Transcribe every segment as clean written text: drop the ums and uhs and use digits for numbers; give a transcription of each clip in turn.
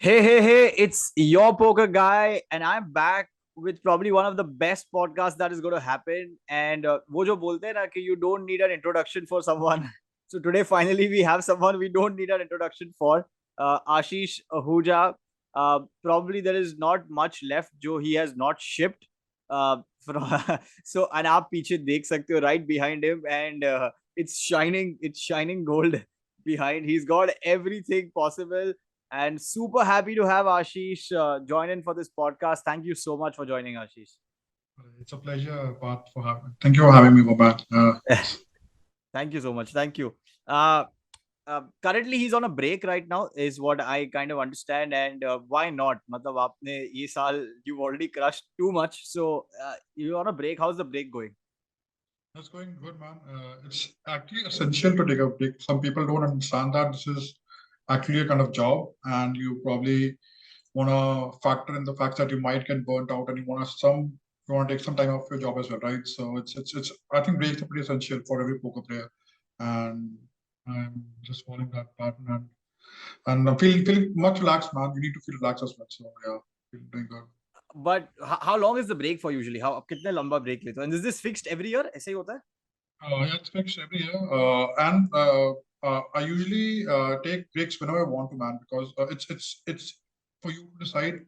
Hey, it's your poker guy, and I'm back with probably one of the best podcasts that is going to happen. And वो जो बोलते हैं ना कि you don't need an introduction for someone. So today, finally, we have someone we don't need an introduction for. Ashish Ahuja. Probably there is not much left जो he has not shipped. From so and आप पीछे देख सकते हो right behind him, and it's shining gold behind. He's got everything possible and super happy to have Ashish join in for this podcast. Thank you so much for joining, Ashish. It's a pleasure, Pat, for having. Thank you for having me, Bobat. Thank you so much. Thank you. Uh, Currently, he's on a break right now, is what I kind of understand. And why not? मतलब आपने ये साल you've already crushed too much, so you're on a break. How's the break going? It's going good, man. It's actually essential to take a break. Some people don't understand that this is actually a kind of job, and you probably want to factor in the fact that you might get burnt out, and you want to take some time off your job as well, right? So it's. I think breaks are pretty essential for every poker player, and I'm just following that pattern and I'm feeling much relaxed, man. You need to feel relaxed as well. So yeah, doing good. But how long is the break for usually? How कितने लंबा break लेते हो? And is this fixed every year? ऐसे ही होता है? Yeah, it's fixed every year. And I usually take breaks whenever I want to, man, because it's for you to decide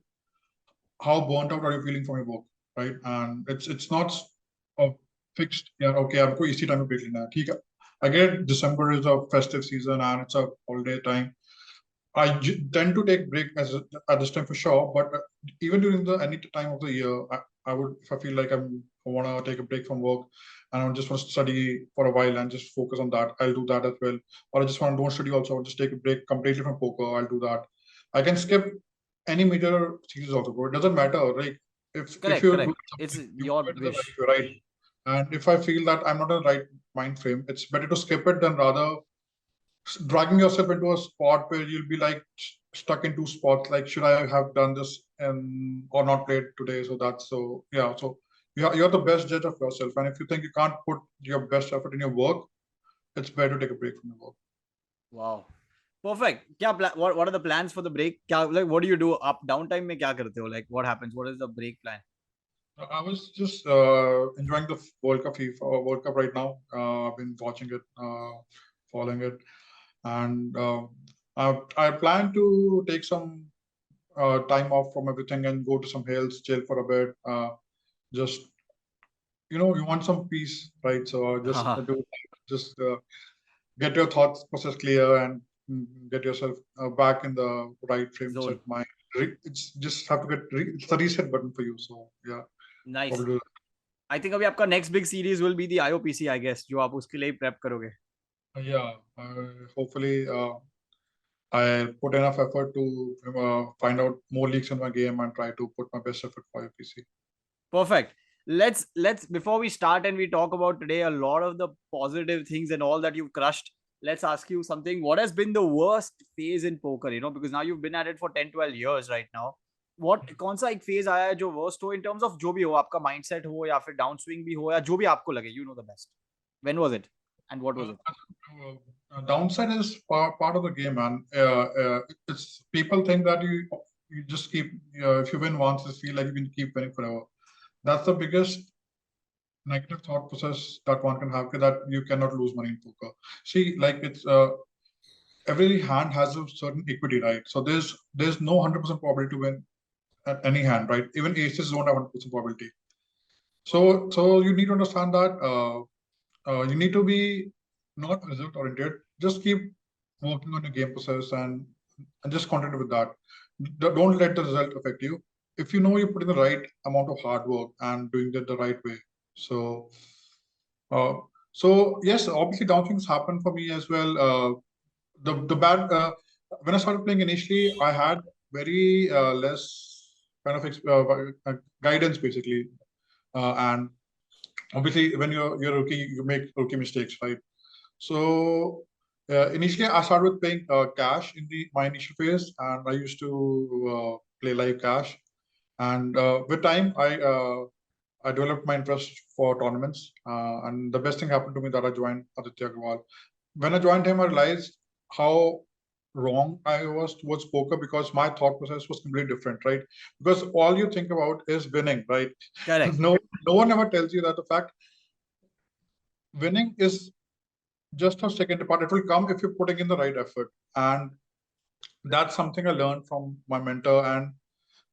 how burnt out are you feeling from your work, right? And it's not a fixed. Yeah, okay, आपको इसी time पे break लेना है, ठीक है? I get December is a festive season and it's a holiday time. Tend to take break at this time for sure, but even during the any time of the year, I would if I feel like I want to take a break from work and I just want to study for a while and just focus on that, I'll do that as well. Or I just want to don't study also, I'll just take a break completely from poker, I'll do that. I can skip any major series also, bro. It doesn't matter. Like if Correct, you're doing correct. It's something, you your do it in the wish. right way, right? And if I feel that I'm not in the right mind frame, it's better to skip it than rather dragging yourself into a spot where you'll be like stuck in two spots. Like, should I have done this and or not played today? So that's so yeah. So you're the best judge of yourself, and if you think you can't put your best effort in your work, it's better to take a break from your work. Wow. Perfect. What are the plans for the break? Like what do you do up downtime में क्या करते हो? Like what happens? What is the break plan? I was just enjoying the World Cup FIFA World Cup right now. I've been watching it, following it, and I plan to take some time off from everything and go to some hills, chill for a bit. Just you want some peace, right? So just हाँ, just get your thoughts process clear and get yourself back in the right frame set zone. mind. It's just have to it's the reset button for you. So yeah, Nice. probably do I think अभी आपका next big series will be the IOPC, I guess, जो आप उसके लिए prep करोगे. that. Yeah, hopefully I put enough effort to find out more leaks in my game and try to put my best effort for UPC. Perfect. Let's before we start and we talk about today a lot of the positive things and all that you've crushed. Let's ask you something. What has been the worst phase in poker? Because now you've been at it for 10-12 years right now. What कौन सा एक phase आया है जो worst हो in terms of जो भी हो आपका mindset हो या फिर डाउन स्विंग भी हो या जो भी आपको लगे, you know the best. When was it and what was it? Downside is part of the game, man. It's people think that you just keep if you win once, you feel like you can keep winning forever. That's the biggest negative thought process that one can have, that you cannot lose money in poker. See, like it's every hand has a certain equity, right? So there's no 100% probability to win at any hand, right? Even aces don't have 100% probability. So you need to understand that you need to be not result oriented. Just keep working on your game process and just continue with that. Don't let the result affect you. If you know you put in the right amount of hard work and doing it the right way. So uh, so yes, obviously downswings happen for me as well. The bad when I started playing initially, I had very less kind of guidance basically, and obviously when you're a rookie, you make rookie mistakes, right? So initially, I started with playing cash in my initial phase, and I used to play live cash. And with time, I developed my interest for tournaments. And the best thing happened to me that I joined Aditya Agarwal. When I joined him, I realized how wrong I was towards poker, because my thought process was completely different, right? Because all you think about is winning, right? Correct. No one ever tells you that the fact winning is just a second part. It will come if you're putting in the right effort. And that's something I learned from my mentor, and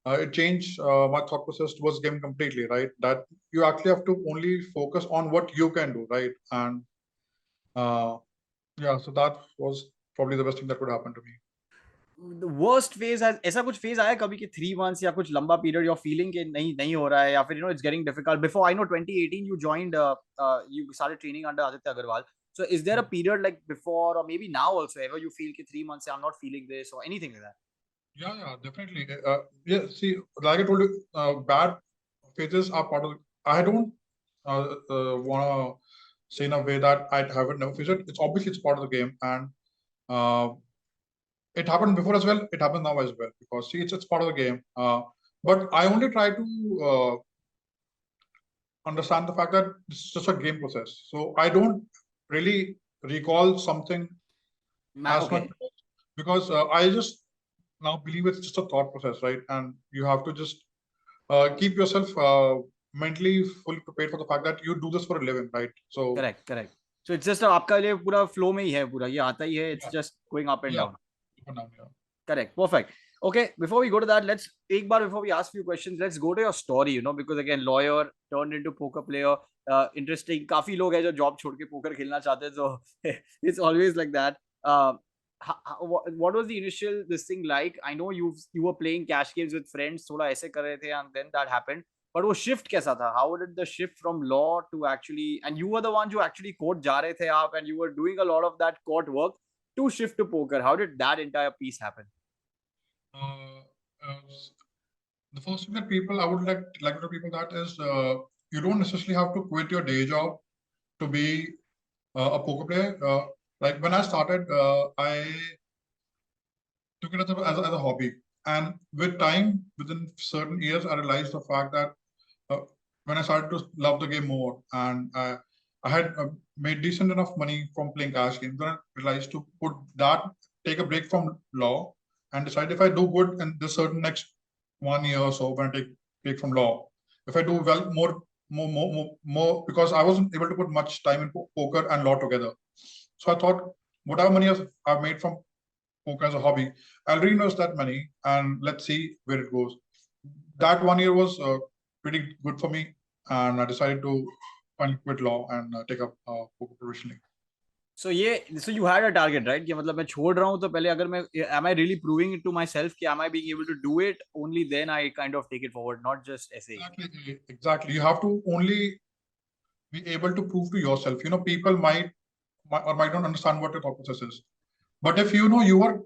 it changed my thought process towards game completely, right? That you actually have to only focus on what you can do, right? And uh, yeah, so that was probably the best thing that could happen to me. Worst phase ऐसा कुछ phase आया कभी कि 3 months या कुछ लंबा period your feeling कि नहीं नहीं हो रहा है या फिर it's getting difficult before I know 2018 you joined you started training under Aditya Agarwal so is there a period like before or maybe now also ever you feel ki 3 months I'm not feeling this or anything like that? Yeah, definitely. Yeah, see, like I told you, bad phases are part of. I don't want to say in a way that I haven't never faced it. It's obviously it's part of the game, and uh, it happened before as well. It happens now as well, because see, it's part of the game. But I only try to understand the fact that it's just a game process. So I don't really recall something as much, Okay. because I just now believe it's just a thought process, right? And you have to just keep yourself mentally fully prepared for the fact that you do this for a living, right? So correct correct so it's just आपका लिए पूरा flow में ही है पूरा ये आता ही है it's yeah, just going up and yeah, down for now, yeah. correct perfect okay before we go to that let's एक बार before we ask few questions let's go to your story you know because again lawyer turned into poker player interesting काफी लोग हैं जो job छोड़ के poker खेलना चाहते हैं so it's always like that what was the initial this thing like I know you were playing cash games with friends थोड़ा ऐसे कर रहे थे and then that happened but वो shift कैसा था how did the shift from law to actually and you were the one जो actually court जा रहे थे आप and you were doing a lot of that court work to shift to poker how did that entire piece happen? Uh, uh, the first thing that people I would like to tell people that is you don't necessarily have to quit your day job to be a poker player. Like when I started, I took it as a hobby, and with time, within certain years, I realized the fact that uh, when I started to love the game more, and I had made decent enough money from playing cash games, then I realized to put that, take a break from law, and decide if I do good in this certain next 1 year or so, when I take break from law, if I do well more, because I wasn't able to put much time in poker and law together. So I thought, whatever money I've made from poker as a hobby, I'll reinvest that money and let's see where it goes. That 1 year was pretty good for me, and I decided to finally quit law and take up poker professionally. So ये so you had a target right कि मतलब मैं छोड़ रहा हूँ तो पहले अगर मैं am I really proving it to myself कि am I being able to do it only then I kind of take it forward not just ऐसे ही. Exactly. You have to only be able to prove to yourself. You know, people might not understand what your thought process is, but if you know you are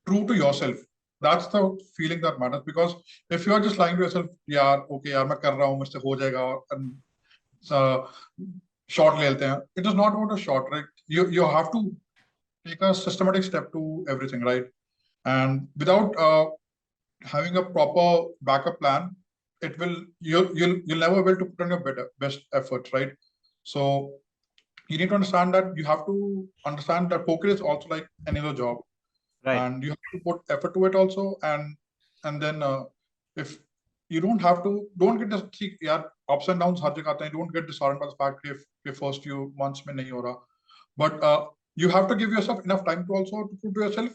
true to yourself, that's the feeling that matters. Because if you are just lying to yourself, yeah, okay, यार मैं कर रहा हूँ, मुझसे हो जाएगा, and short ले लेते हैं. It is not about a short, right? You have to take a systematic step to everything, right? And without having a proper backup plan, it will you'll never be able to put on your best effort, right? So you need to understand that you have to understand that poker is also like any other job, Right. and you have to put effort to it also. And then if you don't get this, see, yeah, ups and downs हर जगह आते हैं. Don't get disheartened by the fact if your first few months में नहीं हो रहा, but you have to give yourself enough time to also to prove to yourself,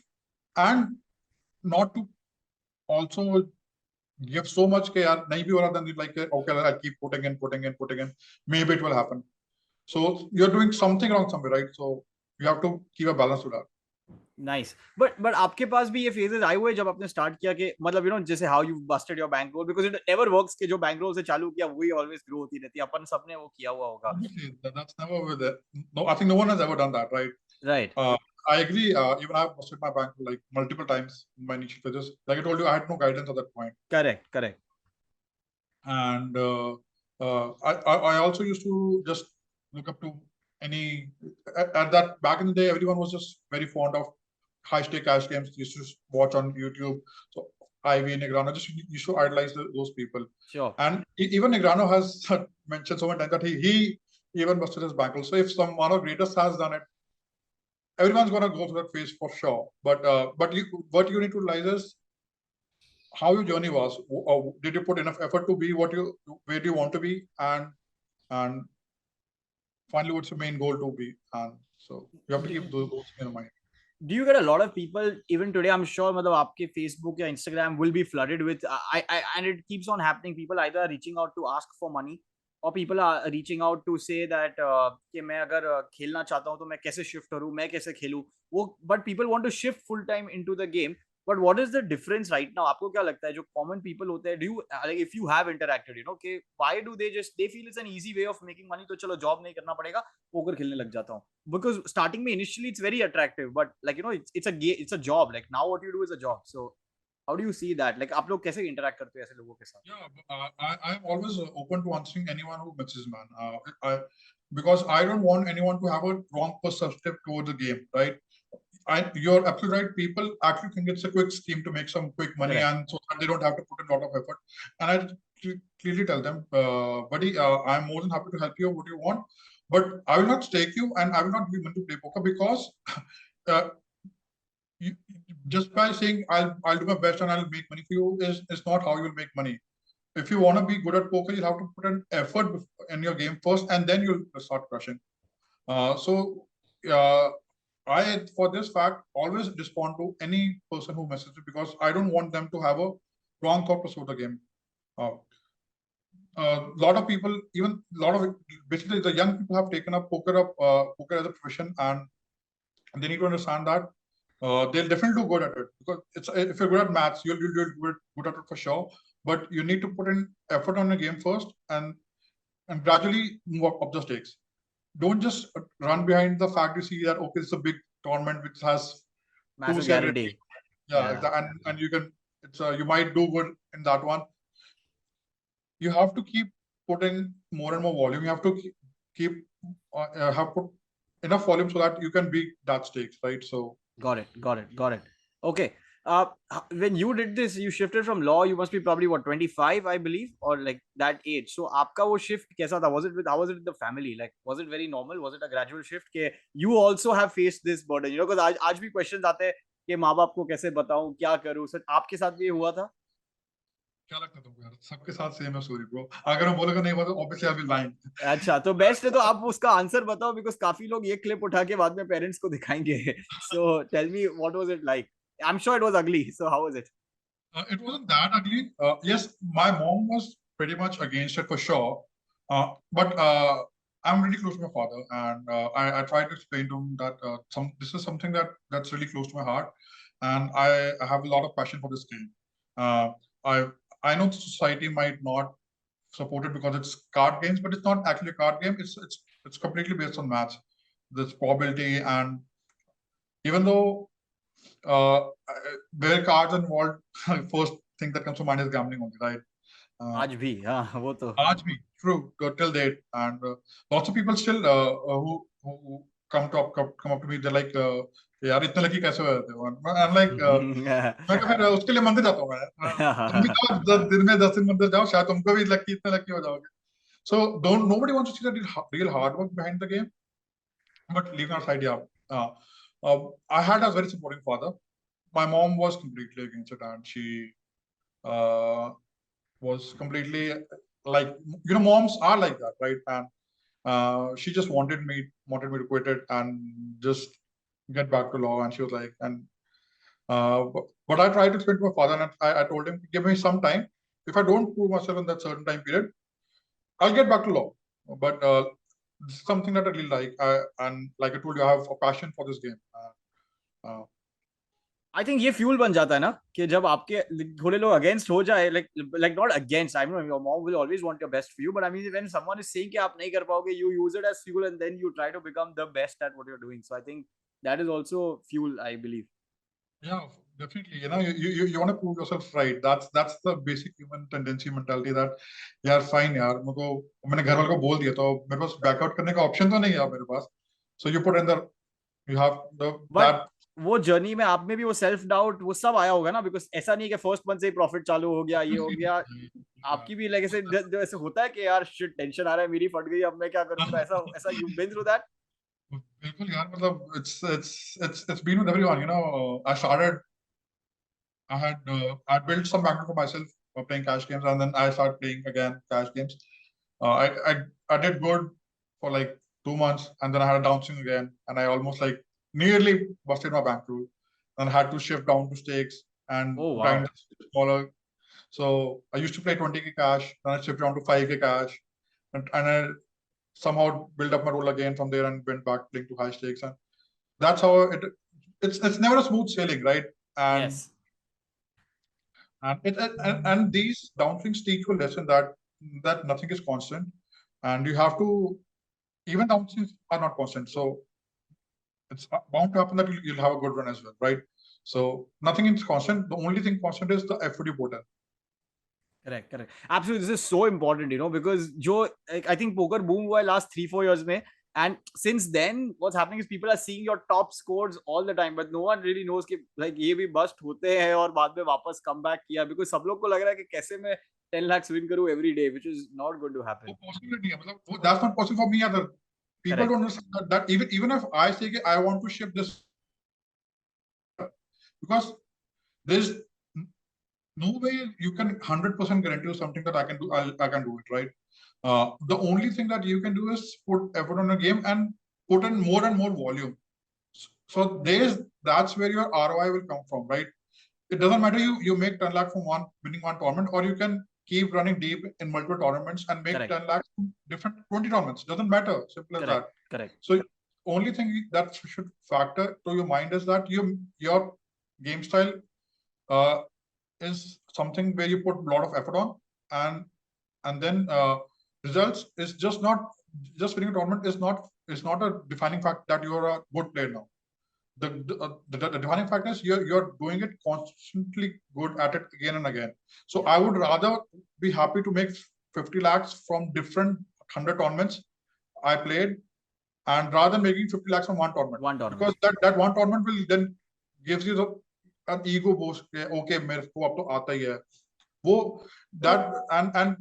and not to also give so much कि यार नहीं भी हो रहा, then you like okay, I keep putting in, maybe it will happen. So you're doing something wrong somewhere, right? So you have to keep a balance to that. Nice. But आपके पास भी ये phases आए हुए जब आपने start किया कि मतलब you know जैसे how you busted your bankroll because it ever works कि जो bankroll से चालू किया वही always grow होती रहती है अपन सबने वो किया हुआ होगा. Obviously, that's never with it. No, I think no one has ever done that, right? Right. I agree. Even I've busted my bank like multiple times in my initial phases. Like I told you, I had no guidance at that point. Correct. And I also used to just look up to any at that back in the day. Everyone was just very fond of high stake cash games. Used to watch on YouTube. So Ivy Negrano just used to idolize those people. Sure. And even Negrano has mentioned so many times that he even busted his bankroll. So if one of greatest has done it, everyone's gonna go through that phase for sure. But what you need to realize is how your journey was. Did you put enough effort to be where do you want to be, and finally, what's your main goal to be? And so you have to keep those goals in your mind. Do you get a lot of people even today? I'm sure मतलब आपके Facebook या Instagram will be flooded with and it keeps on happening. People either are reaching out to ask for money or people are reaching out to say that कि मैं अगर खेलना चाहता हूँ तो मैं कैसे shift करूँ, मैं कैसे खेलूँ वो. But people want to shift full time into the game. But what is the difference right now? आपको क्या लगता है जो common people होते हैं? Do you like if you have interacted, you know, कि why do they feel it's an easy way of making money? तो चलो job नहीं करना पड़ेगा, पोकर खेलने लग जाता हूँ. Because starting में initially it's very attractive, but like you know it's a job. Like now what you do is a job. So how do you see that? Like आप लोग कैसे interact करते हो ऐसे लोगों के साथ? Yeah, I'm always open to answering anyone who messages, man. Because I don't want anyone to have a wrong perspective towards the game, right? You're absolutely right. People actually think it's a quick scheme to make some quick money, Correct. and so that they don't have to put in a lot of effort. And I clearly tell them, buddy, I'm more than happy to help you. What you want, but I will not stake you, and I will not be meant to play poker because uh, you, just by saying I'll do my best and I'll make money for you is not how you will make money. If you want to be good at poker, you'll have to put an effort in your game first, and then you'll start crushing. So I, for this fact, always respond to any person who messages me because I don't want them to have a wrong thought process of the game. A lot of people, even a lot of basically the young people have taken up poker as a profession, and they need to understand that they'll definitely do good at it because it's if you're good at maths, you'll do good at it for sure. But you need to put in effort on the game first, and gradually move up the stakes. Don't just run behind the fact you see that okay, it's a big tournament which has Massive guarantee. Yeah. And you can you might do good in that one. You have to keep putting more and more volume. You have to keep have put enough volume so that you can beat that stakes, right? So got it. Okay. When you did this, you shifted from law. You must be probably what 25, I believe, or like that age. So, आपका वो shift कैसा था? How was it with the family? Like, was it very normal? Was it a gradual shift? कि you also have faced this burden, you know? Because आज भी questions आते हैं कि माँ बाप को कैसे बताऊं, क्या करूं? सर आपके साथ भी ये हुआ था? क्या लगता है तुमको यार? सबके साथ सेम है स्टोरी ब्रो. अगर मैं बोलेगा नहीं हुआ तो ऑब्वियसली आई विल लाइंग. अच्छा तो बेस्ट है तो आप उसका आंसर बताओ बिकॉज काफी लोग ये क्लिप उठा के बाद में पेरेंट्स को दिखाएंगे. So tell me what was it like. I am sure it was ugly. So how was it? It wasn't that ugly. Yes, my mom was pretty much against it for sure. But I'm really close to my father, and I tried to explain to him that this is something that's really close to my heart, and I have a lot of passion for this game. Uh, I I know the society might not support it because it's card games, but it's not actually a card game. It's completely based on maths. There's probability, and even though where cards involved, first thing that comes to mind is gambling only, right? आज भी हाँ वो तो. Aaj bhi, true, till date, and lots of people still who come up to me, they're like, यार इतने lucky कैसे हो जाते हो? I'm like, मैं फिर उसके लिए मंदिर जाता हूँ मैं. तुम भी जाओ 10 दिन में 10 दिन मंदिर जाओ, शायद तुमको भी इतने लकी हो जाओगे. So nobody wants to see the real hard work behind the game. But leaving aside, yeah, I had a very supporting father. My mom was completely against it, and she was completely like, moms are like that, right? And she just wanted me to quit it and just get back to law. And she was like, and but I tried to explain to my father, and I told him, give me some time. If I don't prove myself in that certain time period, I'll get back to law. But this is something that I really like, and like I told you, I have a passion for this game. I think ये fuel बन जाता है ना कि जब आपके थोड़े लोग अगेंस्ट हो जाए like not against. I know your mom will always want your best for you, but I mean when someone is saying कि आप नहीं कर पाओगे, you use it as fuel and then you try to become the best at what you're doing. So I think that is also fuel, I believe. Yeah, definitely. You want to prove yourself right. That's the basic human tendency mentality that यार fine यार मैंने घर वालों को बोल दिया तो मेरे पास बैकआउट करने का ऑप्शन तो नहीं है मेरे पास. So you put in you have that वो जर्नी में आप में भी वो सेल्फ डाउट वो सब आया होगा ना बिकॉज ऐसा नहीं है कि फर्स्ट मंथ से ही प्रॉफिट चालू हो गया ये हो गया. आपकी भी लाइक ऐसे होता है कि यार शिट टेंशन आ रहा है मेरी फट गई अब मैं क्या करूंगा ऐसा यू बीन थ्रू दैट? बिल्कुल यार, मतलब it's been with everyone. I built some background for myself playing cash games, and then I started playing again cash games. I did good for like 2 months, and then I had a downswing again, and I almost like nearly busted my bankroll, and I had to shift down to stakes and Oh grind wow. smaller. So I used to play 20k cash, then I shifted down to 5k cash, and I somehow built up my roll again from there and went back playing to high stakes, and that's how it's never a smooth sailing, right? And Yes. and these downswings teach you a lesson that nothing is constant, and you have to, even downswings are not constant, so it's bound to happen that you'll have a good run as well, right? So nothing is constant. The only thing constant is the effort you put in. Correct, correct. Absolutely, this is so important, because Joe, like, I think poker boom hua hai last 3-4 years mein, and since then, what's happening is people are seeing your top scores all the time, but no one really knows कि like ये भी bust होते हैं और बाद में वापस come back किया, because सब लोग को लग रहा है कि कैसे मैं 10 lakhs win करूँ every day, which is not going to वो happen. possible नहीं है, मतलब that's not possible for me either. People Correct, don't understand that even if I say I want to shift this, because there's no way you can 100% guarantee something that I can do. I can do it, right? The only thing that you can do is put effort on a game and put in more and more volume. So that's where your ROI will come from, right? It doesn't matter you make 10 lakh from winning one tournament, or you can keep running deep in multiple tournaments and make correct, 10 lakhs from different 20 tournaments. Doesn't matter. Simple as that. correct, correct. So only thing that should factor to your mind is that your game style uh, is something where you put a lot of effort on, and then results is just winning a tournament is not a defining fact that you are a good player now. The defining factor is you're doing it constantly good at it again and again. So Yeah, I would rather be happy to make 50 lakhs from different 100 tournaments I played, and rather than making 50 lakhs from one tournament, one because tournament. that one tournament will then gives you an ego boost. Okay, मेरे को अब तो आता ही है वो, that and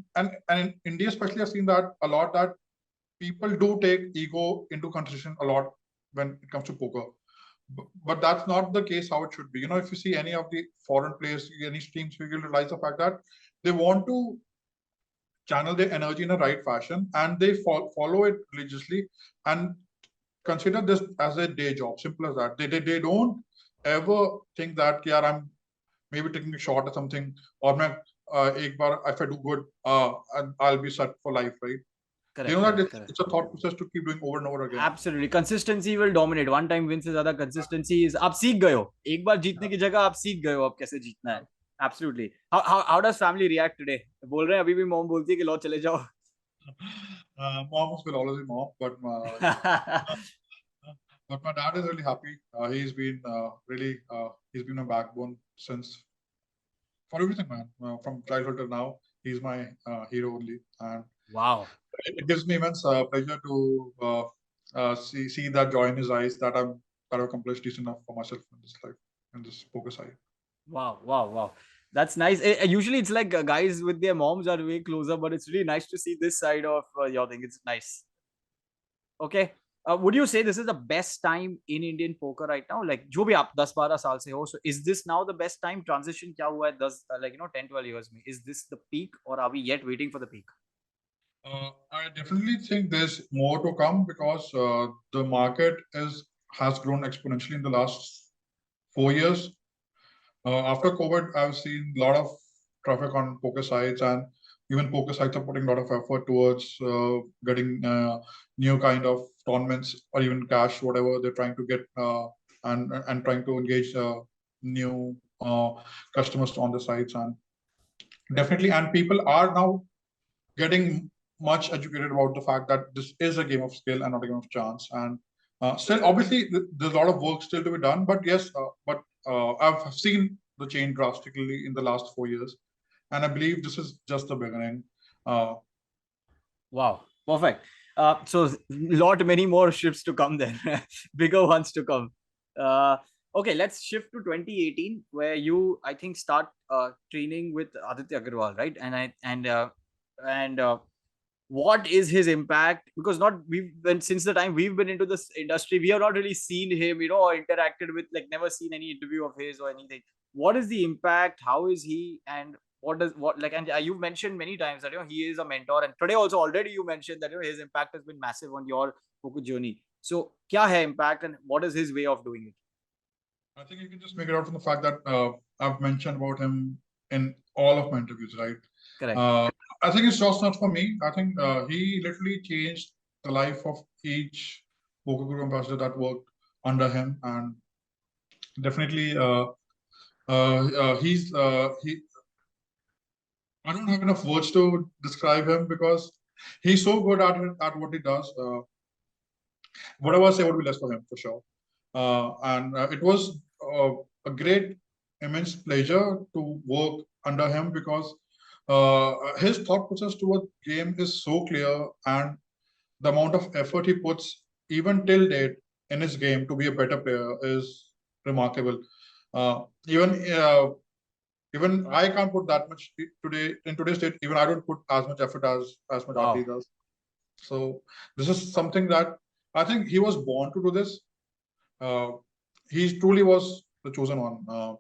in India especially I've seen that a lot, that people do take ego into consideration a lot when it comes to poker. But that's not the case how it should be. If you see any of the foreign players, any streams, you will realize the fact that they want to channel their energy in a right fashion, and they follow it religiously and consider this as a day job. Simple as that. They don't ever think that yeah, I'm maybe taking a shot or something, or ek bar, if I do good, I'll be set for life, right? They Correct, know that correct, it's, correct. it's a thought process to keep doing over and over again. Absolutely, consistency will dominate. One time win से ज्यादा consistency is, आप सीख गए हो एक बार जीतने की जगह, आप सीख गए हो अब कैसे जीतना है. Absolutely. How does family react today? बोल रहे हैं अभी भी मॉम बोलती है कि लो चले जाओ. Moms will always be mom, but my dad is really happy. He's been really he's been a backbone since for everything, man. From childhood till now, he's my hero only, and Wow. it gives me immense pleasure to see that joy in his eyes, that I've accomplished decent enough for myself in this life, in this poker side. Wow, wow, wow. That's nice. Usually it's like guys with their moms are way closer, but it's really nice to see this side of your thing. It's nice. Okay. Would you say this is the best time in Indian poker right now? Like जो भी आप 10-12 साल से हो, so is this now the best time? Transition क्या हुआ है 10 like 10-12 years में? Is this the peak, or are we yet waiting for the peak? I definitely think there's more to come, because the market has grown exponentially in the last 4 years. After COVID, I've seen a lot of traffic on poker sites, and even poker sites are putting a lot of effort towards getting new kind of tournaments or even cash, whatever they're trying to get, and trying to engage new customers on the sites, and definitely, and people are now getting much educated about the fact that this is a game of skill and not a game of chance. And still, obviously, there's a lot of work still to be done. But yes, but I've seen the change drastically in the last 4 years, and I believe this is just the beginning. Uh, Wow, perfect. So lot many more ships to come then, bigger ones to come. Uh, okay, let's shift to 2018, where you I think start training with Aditya Agarwal, right? And what is his impact? Because not we've been, since the time we've been into this industry, we have not really seen him, or interacted with, like, never seen any interview of his or anything. What is the impact? How is he? And what like, and you've mentioned many times that he is a mentor, and today also already you mentioned that his impact has been massive on your focus journey. So kya hai impact, and what is his way of doing it? I think you can just make it out from the fact that I've mentioned about him in all of my interviews, right? Correct. Uh, I think it's just not for me. I think he literally changed the life of each Poker Guru ambassador that worked under him, and definitely he. I don't have enough words to describe him because he's so good at it, at what he does. Whatever I say would be less for him for sure. And it was a great, immense pleasure to work under him because his thought process towards game is so clear, and the amount of effort he puts even till date in his game to be a better player is remarkable. Uh, even even I can't put that much today in today's date. Even I don't put as much effort as much art he Wow. does. So this is something that I think he was born to do this. Uh, he truly was the chosen one.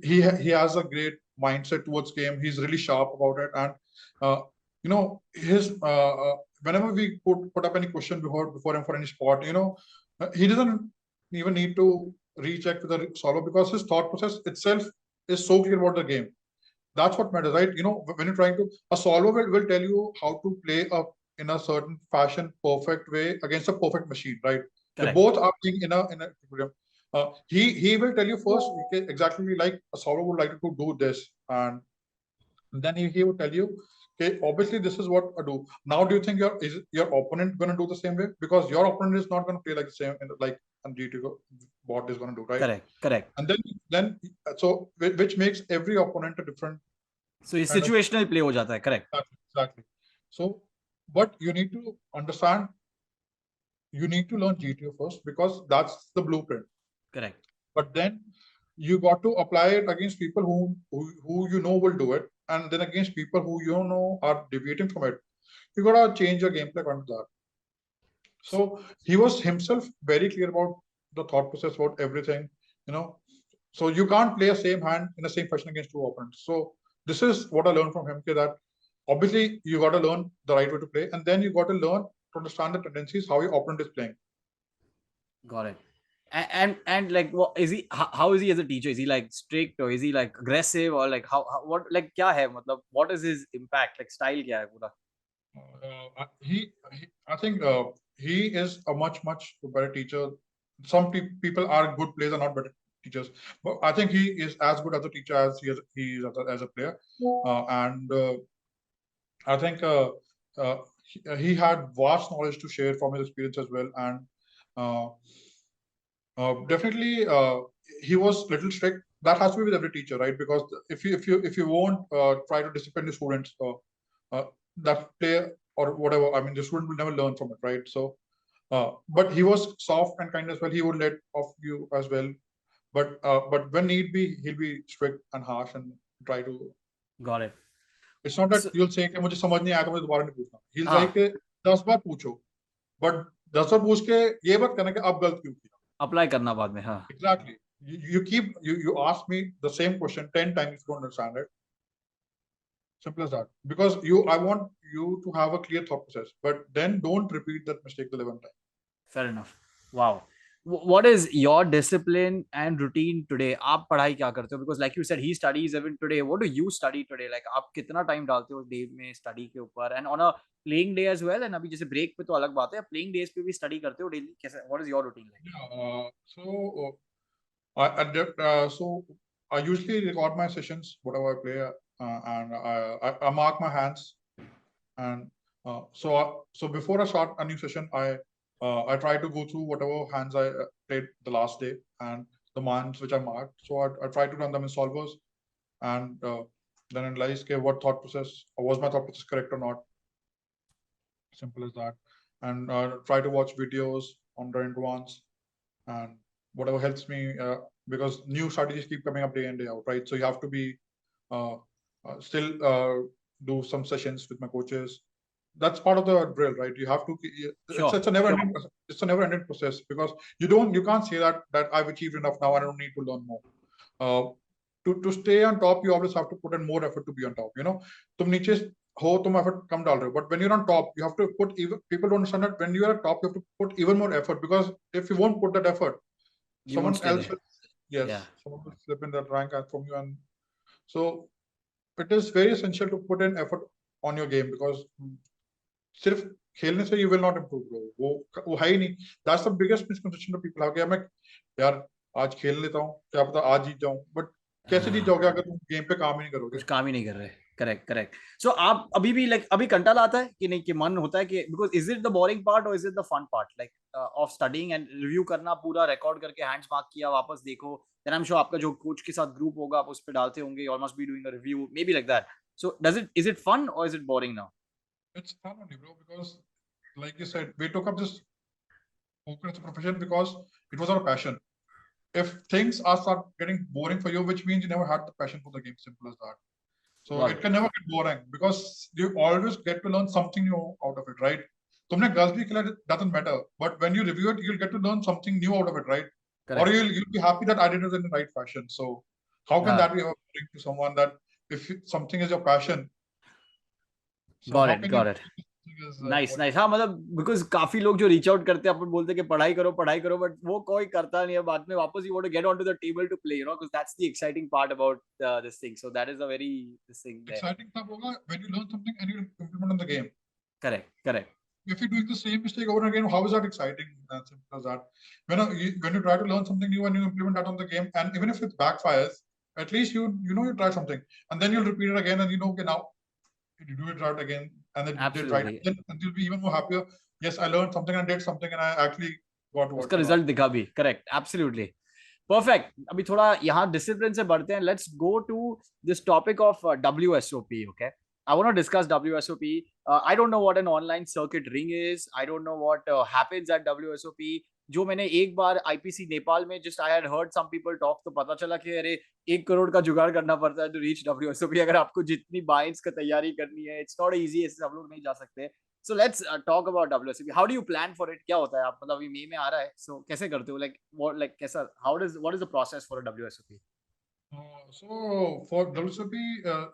He has a great mindset towards game. He's really sharp about it, and his whenever we put up any question before him for any spot, he doesn't even need to recheck with the solver because his thought process itself is so clear about the game. That's what matters, right? When you're trying to, a solver will tell you how to play in a certain fashion, perfect way against a perfect machine, right? They Correct. both are playing in a program. He will tell you first, okay, exactly like a solver would like to do this, and then he would tell you, okay, obviously this is what I do. Now, do you think your opponent going to do the same way? Because your opponent is not going to play like the same, like GT bot is going to do, right? Correct. Correct. And then so which makes every opponent a different So ये kind of. situational play हो जाता है. Correct. Exactly. So, but you need to understand, you need to learn GTO first because that's the blueprint. Correct. But then you got to apply it against people who will do it, and then against people who are deviating from it. You gotta change your gameplay according to that. So he was himself very clear about the thought process about everything, you know. So you can't play a same hand in the same fashion against two opponents. So this is what I learned from him, that obviously you got to learn the right way to play, and then you got to learn to understand the tendencies, how your opponent is playing. Got it. And like, what is he? How is he as a teacher? Is he like strict, or is he like aggressive, or like how what like kya hai? Matlab, what is his impact? Like style kya hai pura? I think he is a much better teacher. Some people are good players, are not better teachers, but I think he is as good as a teacher as he is as a player. And I think he had vast knowledge to share from his experience as well, and uh, definitely he was little strict. That has to be with every teacher, right? Because if you won't try to discipline the students, that player or whatever, I mean, the student will never learn from it, right? So, but he was soft and kind as well. He would let off you as well, but when need be, he'll be strict and harsh and try to. Got it. It's not that So you'll say कि मुझे समझ नहीं आया तो मुझे दोबारा नहीं पूछना. He'll say हाँ, कि 10 बार पूछो, but 10 बार पूछ के ये मत करना कि अब गलत क्यों किया. apply करना बाद में. हाँ. Exactly. You ask me the same question 10 times if you don't understand it. Simple as that. Because I want you to have a clear thought process, but then don't repeat that mistake the 11th time. Fair enough. Wow. What is your discipline and routine today? आप पढ़ाई क्या करते हो? Because like you said, he studies even today. What do you study today? Like आप कितना time डालते हो day में study के ऊपर? And on a playing day as well. And अभी जैसे break पे तो अलग बात है. Playing days पे भी study करते हो daily? कैसे? What is your routine like? Yeah, so I usually record my sessions, whatever I play, and I mark my hands, and so before I start a new session, I try to go through whatever hands I played the last day and the hands which I marked. So I try to run them in solvers, and then analyze okay, what thought process, or was my thought process correct or not. Simple as that. And try to watch videos on the advance and whatever helps me because new strategies keep coming up day in day out, right? So you have to be still do some sessions with my coaches, that's part of the drill, right? You have to. Sure. It's a never-ending. It's a never-ending process because you can't say that I've achieved enough now. I don't need to learn more. To stay on top, you always have to put in more effort to be on top. तुम नीचे हो, तुम effort कम डाल रहे हो. But when you're on top, you have to put even. People don't understand that when you are at top, you have to put even more effort because if you won't put that effort, You won't someone stay else there. will, yes, Yeah. someone will slip in that rank from you, and so it is very essential to put in effort on your game because सिर्फ खेलने से you will not improve, bro. वो है ही नहीं. That's the biggest misconception that people have. कि मैं यार आज खेल लेता हूँ, क्या पता आज जीत जाऊं. But कैसे जीत जाओगे अगर तुम गेम पे काम ही नहीं करोगे? कुछ काम ही नहीं कर रहे. करेक्ट. सो आप अभी भी लाइक अभी कंटाला आता है कि नहीं, कि मन होता है कि because is it the boring part और is it the fun part like of studying and review करना, पूरा रिकॉर्ड करके हैंड्स मार्क किया वापस देखो, देन आई एम श्योर आपका जो कोच के साथ ग्रुप होगा आप उस पे डालते होंगे, you must be doing a review maybe like that. So is it fun और is it boring now? It's fun only, bro, because like you said, we took up this poker as a profession because it was our passion. If things are start getting boring for you, which means you never had the passion for the game, simple as that. So it can never get boring because you always get to learn something new out of it, right? तुमने girls भी खेला, it doesn't matter, but when you review it, you'll get to learn something new out of it, right? Or you'll be happy that I did it in the right fashion. So how can that be ever boring to someone that if something is your passion, so how can you nice. हाँ मतलब because काफी लोग जो reach out करते हैं अपन बोलते हैं कि पढ़ाई करो बट वो कोई करता नहीं है बाद में वापस. You want to get on to the table to play, because that's the exciting part about this thing. So that is a very this thing there. exciting तब होगा when you learn something and you implement in the game. Correct. If you're doing the same mistake over and again, how is that exciting? That's simple as that. When you try to learn something new and you implement that on the game, and even if it backfires, at least you try something, and then you'll repeat it again, and okay, now you do it right again, and then you did right, and you'll be even more happier. Yes, I learned something and I did something, and I actually got what. उसका result दिखा भी. Correct, absolutely. Perfect. अभी थोड़ा यहाँ discipline से बढ़ते हैं. Let's go to this topic of WSOP. Okay, I want to discuss WSOP. I don't know what an online circuit ring is. I don't know what happens at WSOP. जो मैंने एक बार IPC Nepal में just I had heard some people talk, तो पता चला कि अरे 1 करोड़ का जुगाड़ करना पड़ता है टू रीच WSOP. अगर आपको जितनी बाइंड्स का तैयारी करनी है, इट्स नॉट इजी, ऐसे सब लोग नहीं जा सकते. So let's talk about WSOP. How do you plan for it? क्या होता है? आप मतलब अभी मई में आ रहा है, so कैसे करते हो? Like कैसा? What is the process for a WSOP? So for WSOP,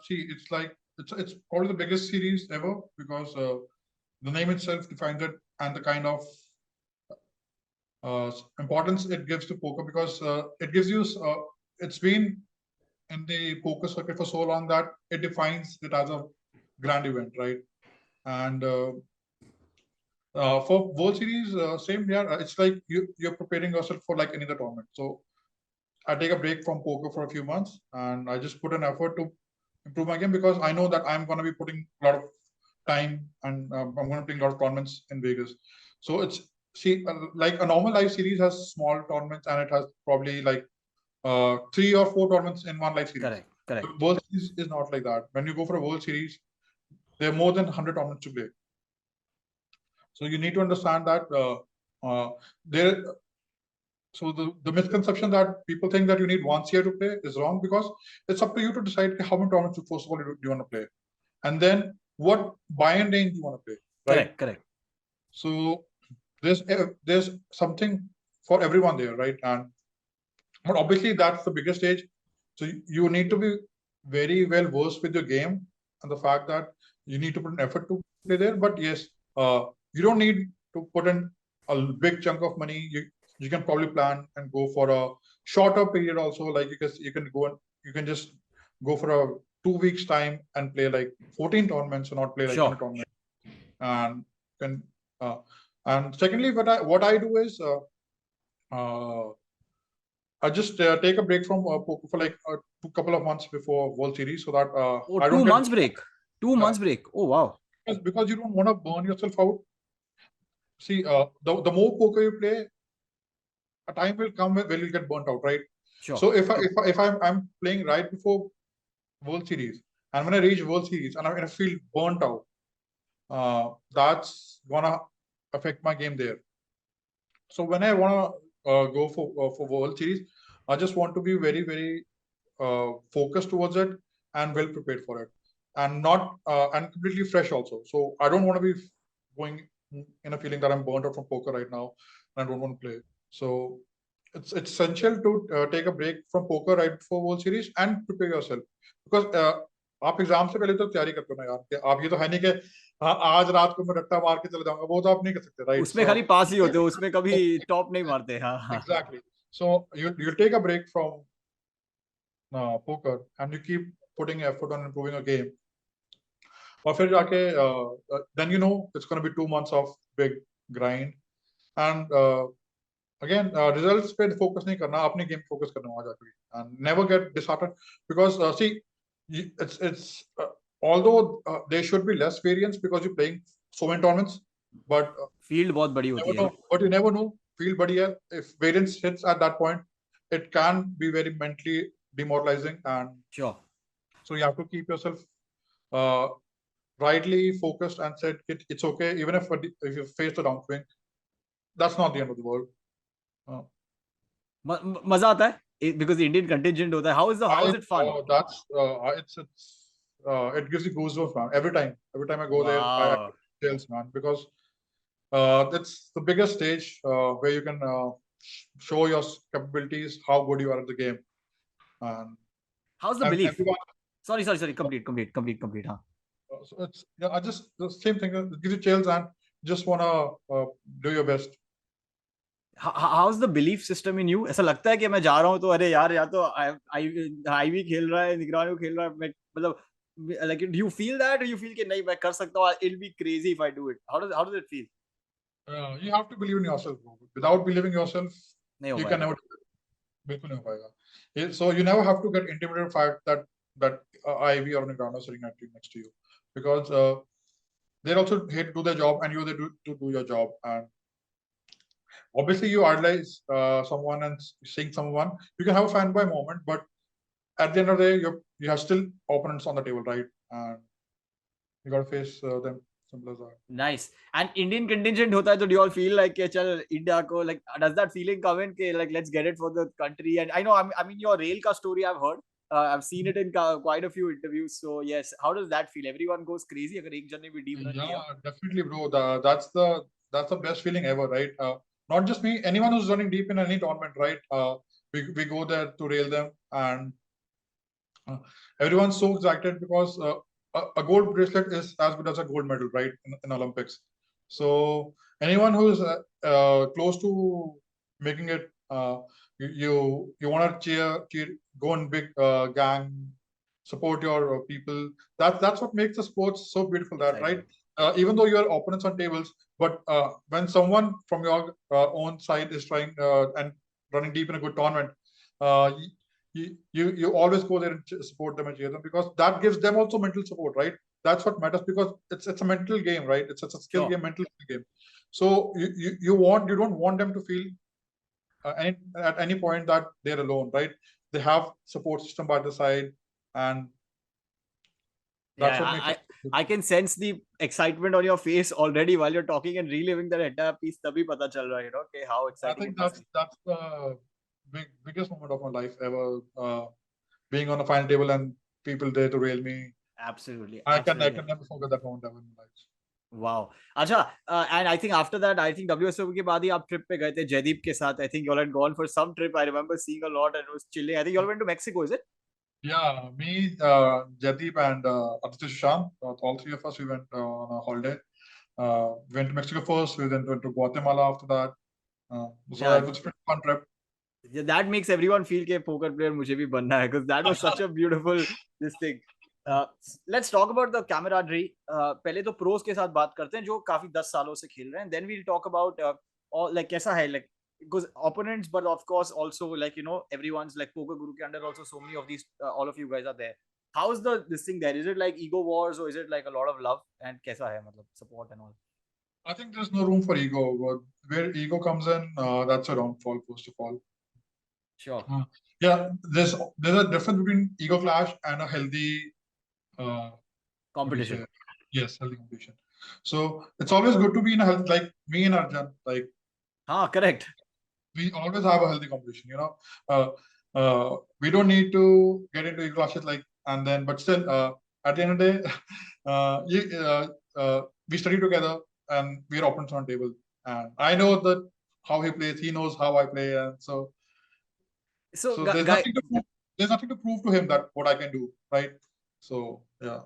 see, it's probably the biggest series ever because the name itself defines it and the kind of importance it gives to poker because it gives you. It's been in the poker circuit for so long that it defines it as a grand event, right? And for World Series, same year, it's like you're preparing yourself for like any other tournament. So I take a break from poker for a few months, and I just put an effort to improve my game because I know that I'm going to be putting a lot of time and I'm going to play a lot of tournaments in Vegas. So it's like a normal live series has small tournaments and it has probably like 3 or 4 tournaments in one live series. Correct. The World Series is not like that. When you go for a World Series, there are more than 100 tournaments to play. So you need to understand that there. So the misconception that people think that you need one CI to play is wrong because it's up to you to decide how many tournaments first of all do you want to play, and then what buy-in range you want to play. Right? Correct. So there's something for everyone there, right? And but obviously that's the biggest stage. So you need to be very well versed with your game and the fact that you need to put an effort to play there. But yes, you don't need to put in a big chunk of money. You can probably plan and go for a shorter period also. Like you can just go for a 2 weeks time and play like 14 tournaments, or not play like 100 tournaments. And secondly, what I do is I just take a break from poker for like a couple of months before World Series so that I don't 2 months break. 2 months break. Oh wow! Because you don't want to burn yourself out. See, the more poker you play, a time will come when you'll get burnt out, right? Sure. So if I'm playing right before World Series, and when I reach World Series and I feel burnt out, that's gonna affect my game there. So when I wanna go for World Series, I just want to be very focused towards it and well prepared for it. and not and completely fresh also. So I don't want to be going in a feeling that I'm burnt out from poker right now and I don't want to play. So it's essential to take a break from poker right before World Series and prepare yourself because आप exam से पहले तो तैयारी करते हो ना यार कि आप ये तो है नहीं कि हाँ आज रात को मैं रट्टा मार के चले जाऊंगा वो तो आप नहीं कर सकते राइट उसमें खाली पास ही होते हो उसमें कभी टॉप नहीं मारते हाँ हाँ exactly so you take a break from poker and you keep putting effort on improving your game और फिर जाके then you know it's going to be 2 months of big grind and again results पे focus नहीं करना अपने game focus करना वहां जाके and never get disheartened because see it's although there should be less variance because you're playing so many tournaments but field बहुत बड़ी होती है but you never know field बड़ी है if variance hits at that point it can be very mentally demoralizing and sure so you have to keep yourself uh, rightly focused and said it's okay even if you face the downswing that's not the end of the world मजा आता है because the Indian contingent होता है how is it fun that's it gives you goosebumps man every time I go there I wow chills man because that's the biggest stage where you can show your capabilities how good you are at the game and how's the belief everyone, sorry complete huh so it's I just the same thing it gives you chills and just want to do your best how's the belief system in you ऐसा लगता है कि मैं जा रहा हूँ तो अरे यार या तो आईवी खेल रहा है निगरानी खेल रहा है मैं मतलब like do you feel that or you feel कि नहीं मैं कर सकता हूँ it'll be crazy if I do it how does it feel you have to believe in yourself bro. Without believing yourself नहीं हो you can पाएगा never do it. बिल्कुल नहीं हो पाएगा so you never have to get intimidated by that IV or Negrano sitting next to you because they're also here to do their job and you're there to do your job and obviously you idolize someone and seeing someone you can have a fanboy moment but at the end of the day you have still opponents on the table right and you got to face them simple as that nice and Indian contingent होता है तो do you all feel like कि चल India को like does that feeling come in कि like let's get it for the country and I know I mean your rail ka story I've heard I've seen it in quite a few interviews so yes how does that feel everyone goes crazy अगर एक जन ने भी deep run किया definitely bro that's the best feeling ever right not just me anyone who's running deep in any tournament right we go there to rail them and everyone's so excited because a gold bracelet is as good as a gold medal, right, in Olympics. So anyone who's close to making it, you want to cheer, go in big gang, support your people. That's what makes the sports so beautiful. That right, even though your opponents on tables, but when someone from your own side is trying and running deep in a good tournament, you always go there and support them and cheer them because that gives them also mental support, right? That's what matters because it's a mental game, right? It's a skill game, mental game. So you don't want them to feel at any point that they're alone, right? They have support system by the side, and that's what makes it. I can sense the excitement on your face already while you're talking and reliving that entire piece. तभी पता चल रहा है, okay, how exciting. I think that's the biggest moment of my life ever. Being on the final table and people there to rail me. Absolutely. I can never forget that moment ever in my life. Wow. अच्छा, and I think after that, I think WSOP के बाद ही आप trip पे गए थे जयदीप के साथ. I think you all had gone for some trip. I remember seeing a lot and it was chilling. I think you all went to Mexico, is it? Yeah, me, Jadip, and Aditya Shan, all three of us, we went on a holiday. Went to Mexico first, we then went to Guatemala after that. So it was a pretty fun trip. Yeah, that makes everyone feel कि poker player मुझे भी बनना है because that was such a beautiful this thing. Let's talk about the camaraderie. पहले तो pros के साथ बात करते हैं जो काफी 10 सालों से खेल रहे हैं. Then we'll talk about all like कैसा है like because opponents but of course also like you know everyone's like poker guru के under also so many of these all of you guys are there. How's this thing there? Is it like ego wars or is it like a lot of love and कैसा है मतलब support and all? I think there's no room for ego. But where ego comes in, that's a downfall first of all. Sure. Yeah, there's a difference between ego clash and a healthy competition. Yes, healthy competition. So it's always good to be in a health like me and Arjun. Like, correct. We always have a healthy competition. You know, we don't need to get into ego clashes like, and then, but still, at the end of the day, we study together and we're opponents on table. And I know that how he plays, he knows how I play, and so So, there's guy, nothing to prove. There's nothing to prove to him that what I can do, right? So yeah.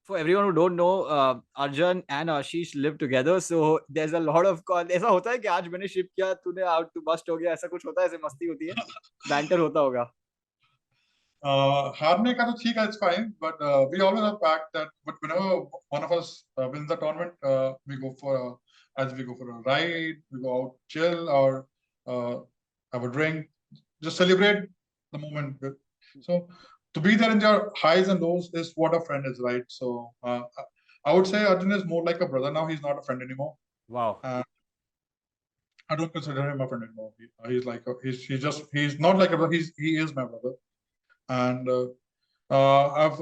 for everyone who don't know, Arjun and Ashish live together, so there's a lot of ऐसा होता है कि आज मैंने ship किया, तूने out to bast हो गया, ऐसा कुछ होता है, ऐसे मस्ती होती है, बैंटर होता होगा. हारने का तो ठीक है, it's fine, but we always have fact that but whenever one of us wins the tournament, we go for a ride, we go out chill or have a drink, just celebrate the moment. So to be there in your highs and lows is what a friend is, right? So I would say Arjun is more like a brother now. He's not a friend anymore. Wow. I don't consider him a friend anymore. He's like he's not like a brother. He is my brother, and I've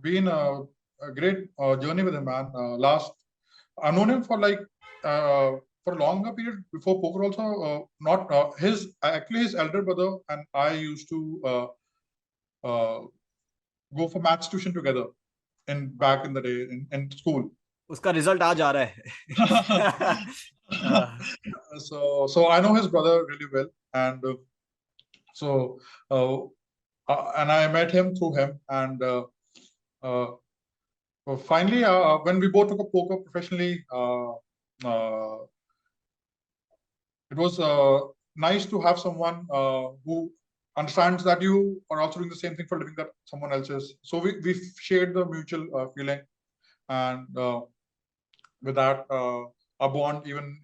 been a great journey with him, man. I've known him for like for a longer period before poker. Also, not his elder brother and I used to go for maths tuition together back in the day in school. उसका result आज आ रहा है. So I know his brother really well, and so and I met him through him, and finally when we both took up poker professionally, it was nice to have someone who understands that you are also doing the same thing for a living that someone else is. So we shared the mutual feeling, and with that our bond even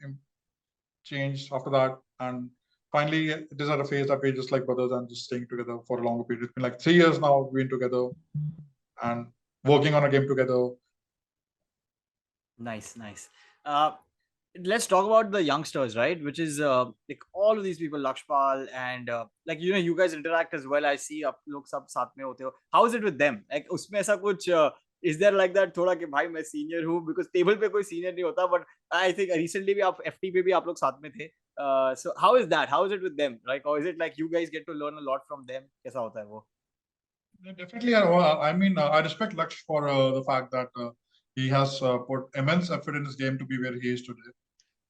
changed after that, and finally it is at a phase that we're just like brothers and just staying together for a longer period. It's been like 3 years now we've been together and working on a game together. Nice. Let's talk about the youngsters, right? Which is like all of these people, Lakshpal, and like you guys interact as well. I see आप लोग सब साथ में होते हो. How is it with them? Like उसमें ऐसा कुछ is there like that थोड़ा कि भाई मैं senior हूँ, because table पे कोई senior नहीं होता, but I think recently भी आप FT पे भी आप लोग साथ में थे. So how is that? How is it with them? Like, or is it like you guys get to learn a lot from them? कैसा होता है वो? Yeah, definitely. I mean, I respect Laksh for the fact that he has put immense effort in his game to be where he is today.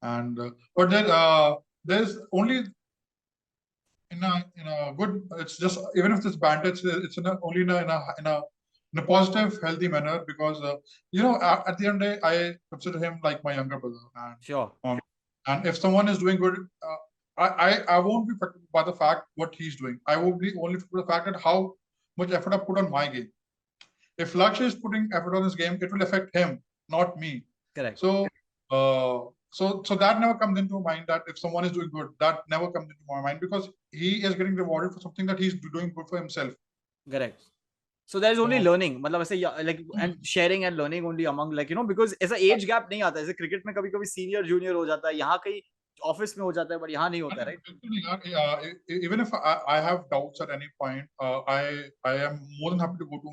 And but then there's only in a good. It's just even if it's banter, it's only in a positive, healthy manner, because at the end of the day, I consider him like my younger brother. And Sure. And if someone is doing good, I won't be affected by the fact what he's doing. I will be only affected by the fact that how much effort I put on my game. If Lakshya is putting effort on his game, it will affect him, not me. Correct. So so that never comes into mind, that if someone is doing good, that never comes into my mind, because he is getting rewarded for something that he's doing good for himself. Correct. So there is only learning, मतलब ऐसे like and sharing and learning only among, like because ऐसा age gap नहीं आता. जैसे cricket में कभी-कभी senior junior हो जाता है, यहाँ कहीं office में हो जाता है, but यहाँ नहीं होता है, right? Even if I have doubts at any point, I am more than happy to go to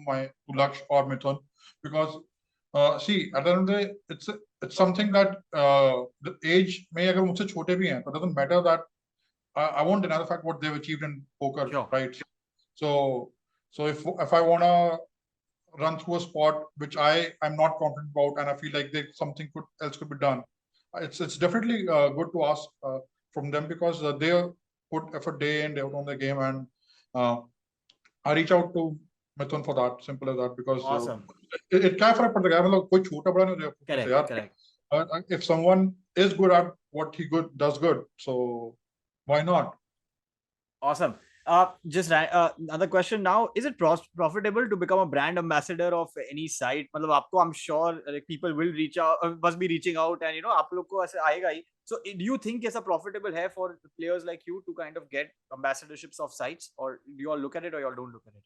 Laksh or Mithun, because see, at the end of the day, it's something that the age may अगर मुझसे छोटे भी हैं, but doesn't matter that I won't deny the fact what they've achieved in poker, Sure. right? So if I wanna run through a spot which I'm not confident about, and I feel like something else could be done, it's definitely good to ask from them, because they put effort day in day out on the game, and I reach out to Mithun for that. Simple as that, because Awesome. it क्या फर्क पड़ता है, मतलब कोई छोटा बड़ा नहीं होता यार. Correct. If someone is good at what he does good, so why not? Awesome. Just another question now. Is it profitable to become a brand ambassador of any site? मतलब आपको, I'm sure like people will reach out, must be reaching out, and आप लोग को ऐसे आएगा ही. So do you think ऐसा profitable है for players like you to kind of get ambassadorships of sites, or do you all look at it, or you all don't look at it?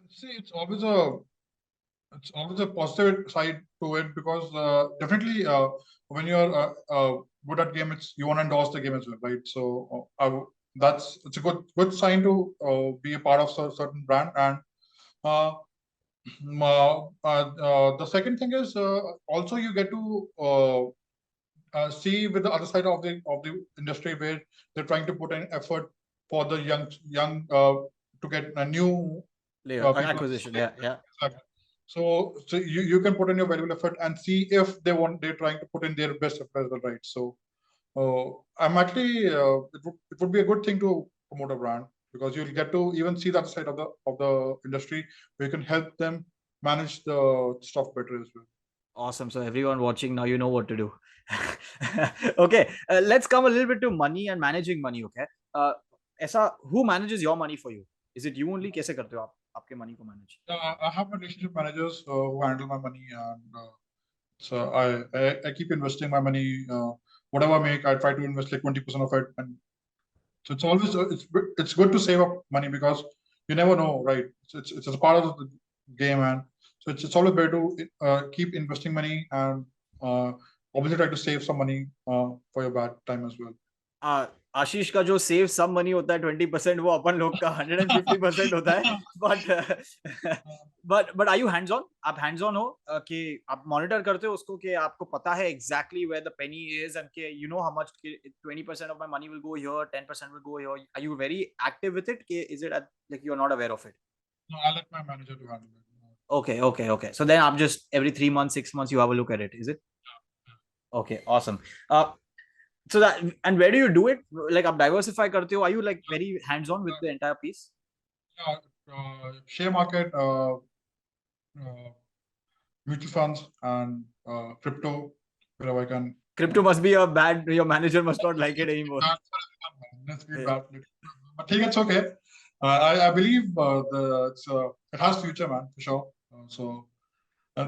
See, it's always a positive side to it, because definitely when you're good at game, you want to endorse the game as well, right? So it's a good sign to be a part of certain brand. And the second thing is also you get to see with the other side of the industry, where they're trying to put an effort for the young to get a new Player people. acquisition. Yeah, yeah. Exactly. So you can put in your valuable effort and see if they're trying to put in their best effort as well, right? So I'm actually it would be a good thing to promote a brand because you'll get to even see that side of the industry where you can help them manage the stuff better as well. Awesome. So everyone watching now, you know what to do. Okay, let's come a little bit to money and managing money. Okay, ऐसा who manages your money for you? Is it you only? कैसे करते हो आप आपके money को manage? I have relationship managers who handle my money, and so I keep investing my money. Whatever I make, I try to invest like 20% of it, and so it's always it's good to save up money because you never know, right? It's a part of the game, and so it's always better to keep investing money and obviously try to save some money for your bad time as well. आशीष का जो save some money होता है 20%, वो अपन लोग का 150% होता है. But are you hands on? आप हैंड्स ऑन हो कि आप मॉनिटर करते हो उसको कि आपको पता है exactly where the penny is and कि you know how much 20% of my money will go here, 10% will go here. Are you very active with it कि is it like you are not aware of it? No, I let my manager to handle it. Okay. So then I'm just every 3 months, 6 months, you have a look at it, is it? Okay, awesome. So that, and where do you do it? Like, आप diversify करते हो? Are you like very hands on with the entire piece? Share market, mutual funds, and crypto, wherever I can. Crypto must be a bad. Your manager must not like it anymore. Let's be Yeah. bad. But I think it's okay. I believe it has future, man, for sure.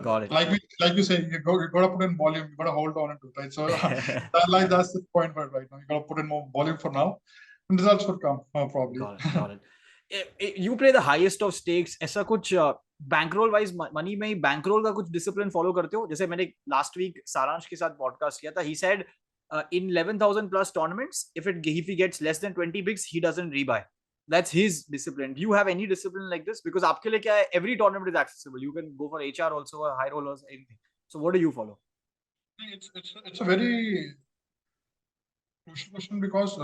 Got it. Like you say, you gotta put in volume, you gotta hold on to it, right? So that's the point for it right now. You gotta put in more volume for now, and results will come probably. Got it. You play the highest of stakes. ऐसा कुछ bankroll wise money में ही bankroll का कुछ discipline follow करते हो? जैसे मैंने last week सारांश के साथ podcast किया था. He said in 11,000 plus tournaments, if he gets less than 20 bigs, he doesn't rebuy. That's his discipline. Do you have any discipline like this? Because आपके लिए क्या है? Every tournament is accessible. You can go for HR also, or high rollers, anything. So what do you follow? It's a very crucial question because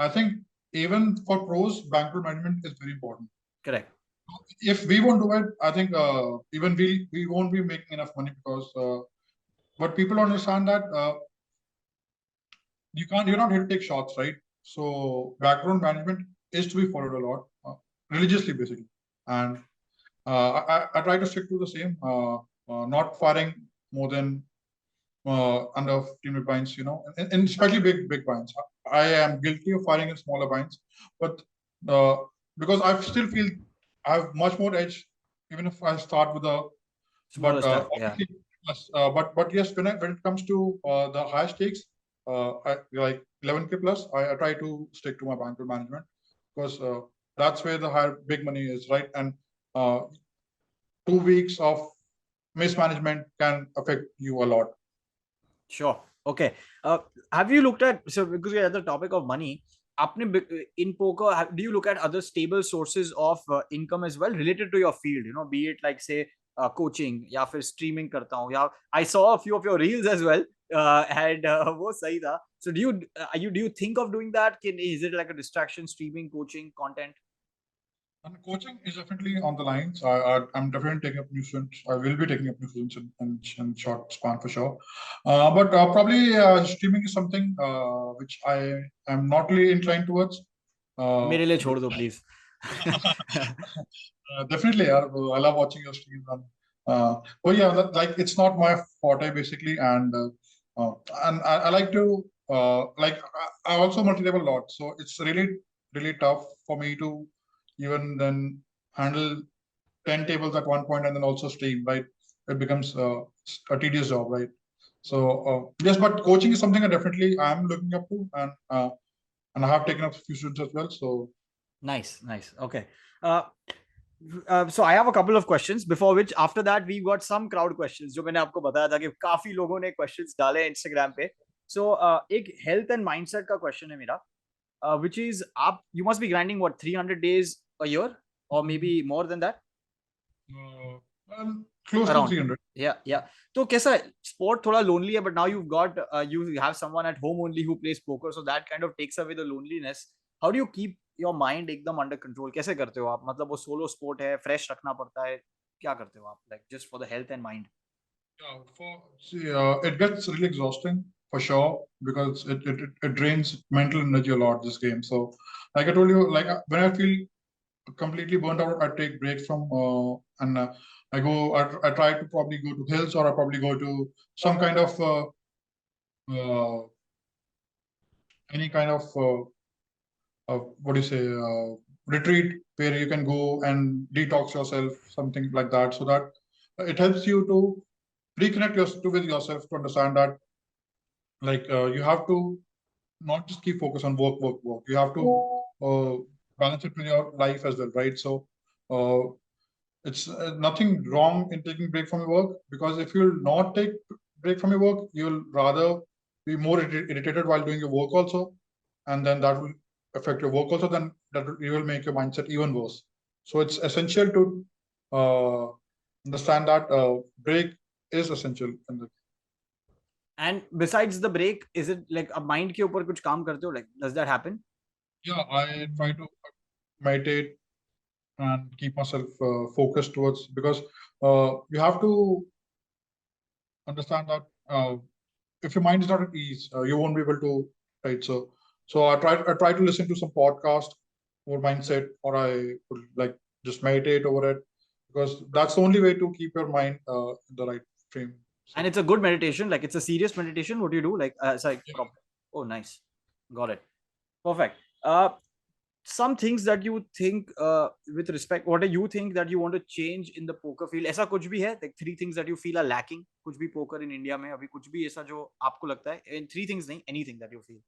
I think even for pros, bankroll management is very important. Correct. If we won't do it, I think even we won't be making enough money because but people understand that you're not here to take shots, right? So background management is to be followed a lot religiously, basically, and I try to stick to the same, not firing more than under 15 big blinds, you know, and especially big blinds. I am guilty of firing in smaller blinds, but because I still feel I have much more edge, even if I start with a smaller stack. Yeah. But yes, when it comes to the high stakes, like 11K plus, I try to stick to my bankroll management because that's where the higher big money is, right? And 2 weeks of mismanagement can affect you a lot. Sure. Okay. Have you looked at, so because we're at the topic of money, in poker, do you look at other stable sources of income as well related to your field? You know, be it like say coaching, या फिर streaming करता हूँ, या I saw a few of your reels as well, and वो सही था. So do you think of doing that? Is it like a distraction, streaming, coaching, content? And coaching is definitely on the lines. I'm definitely taking up new students. I will be taking up new students in short span for sure. But probably streaming is something which I am not really inclined towards. मेरे लिए छोड़ दो please. Definitely, I love watching your streams. But yeah, like it's not my forte basically, and I like to I also multi-level a lot, so it's really tough for me to even then handle 10 tables at one point and then also stream, right? It becomes a tedious job, right? So yes, but coaching is something I definitely am looking up to, and I have taken up a few students as well. So nice. Okay. So I have a couple of questions before which after that we got some crowd questions जो मैंने आपको बताया था कि काफी लोगों ने questions डाले Instagram पे. So एक health and mindset का question है मेरा, which is you must be grinding what 300 days a year or maybe more than that? Close Around. to 300. Yeah. तो कैसा है? Sport थोड़ा lonely है, but now you've got you have someone at home only who plays poker, so that kind of takes away the loneliness. How do you keep your mind एकदम under control कैसे करते हो आप? मतलब वो solo sport है, fresh रखना पड़ता है, क्या करते हो आप, like just for the health and mind? It gets really exhausting for sure because it drains mental energy a lot, this game. So, like I told you, like when I feel completely burnt out, I take breaks from and I try to probably go to hills, or I probably go to some kind of uh, any kind of what do you say, retreat where you can go and detox yourself, something like that, so that it helps you to reconnect with yourself, to understand that you have to not just keep focus on work. You have to uh, balance it with your life as well, right? So uh, it's nothing wrong in taking break from your work, because if you'll not take break from your work, you'll rather be more irritated while doing your work also, and then that will affect your work also. Then you will make your mindset even worse. So it's essential to uh, understand that break is essential in the. And besides the break, is it like अब mind के ऊपर कुछ काम करते हो, like does that happen? Yeah, I try to meditate and keep myself focused towards, because you have to understand that if your mind is not at ease, you won't be able to, right? So I try to listen to some podcast or mindset, or I would like just meditate over it, because that's the only way to keep your mind in the right frame. And So it's a good meditation, like it's a serious meditation, what do you do, like it's like yeah, proper? Oh, nice, got it, perfect. Some things that you think, with respect, what do you think that you want to change in the poker field? ऐसा कुछ भी है, like three things that you feel are lacking, कुछ भी poker in India में अभी कुछ भी ऐसा जो आपको लगता है, and three things नहीं, anything that you feel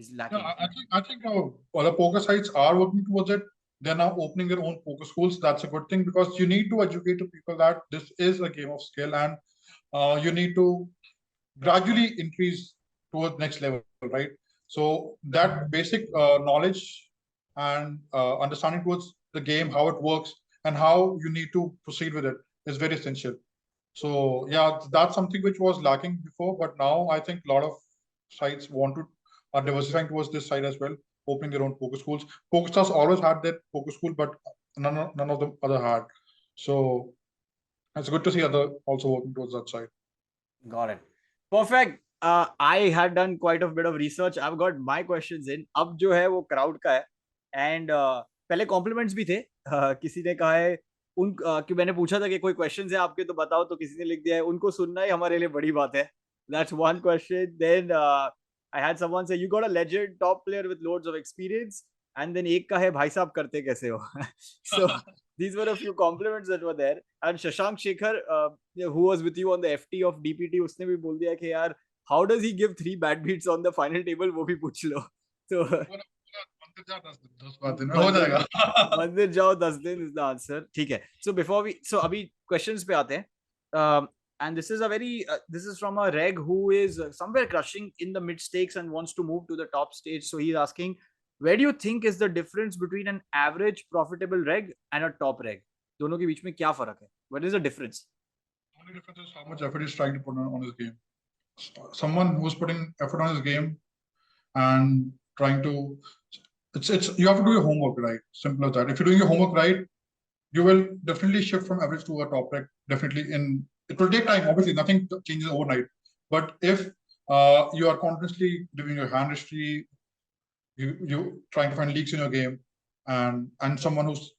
is yeah, lacking? I think other poker sites are working towards it. They're now opening their own poker schools. That's a good thing, because you need to educate the people that this is a game of skill, and you need to gradually increase towards next level, right? So that basic knowledge and understanding towards the game, how it works, and how you need to proceed with it is very essential. So yeah, that's something which was lacking before, but now I think a lot of sites are diversifying towards this side as well, opening their own poker schools. PokerStars always had their poker school, but none of the other had. So it's good to see other also working towards that side. Got it. Perfect. I had done quite a bit of research. I've got my questions in. अब जो है वो crowd का है, and पहले compliments भी थे. किसी ने कहा है कि मैंने पूछा था कि कोई questions है आपके तो बताओ, तो किसी ने लिख दिया है उनको सुनना ही हमारे लिए बड़ी बात है. That's one question. Then I had someone say you got a legend top player with loads of experience, and then एक का है भाई साहब करते कैसे हो. So these were a few compliments that were there. And Shashank Shekhar, who was with you on the FT of DPT, उसने भी बोल दिया कि यार how does he give 3 bad beats on the final table, वो भी पूछ लो. So मंदिर जाओ 10 दिन is the answer. ठीक है. So before we, so अभी questions पे आते हैं. And this is a very this is from a reg who is somewhere crushing in the mid stakes and wants to move to the top stage. So he's asking, where do you think is the difference between an average profitable reg and a top reg? दोनों के बीच में क्या फर्क है? What is the difference? The only difference is how much effort he's trying to put on his game. Someone who's putting effort on his game and trying to, it's you have to do your homework right. Simple as that. If you're doing your homework right, you will definitely shift from average to a top reg. Definitely, it will take time. Obviously, nothing changes overnight. But if you are constantly doing your hand history, you trying to find leaks in your game, and someone who's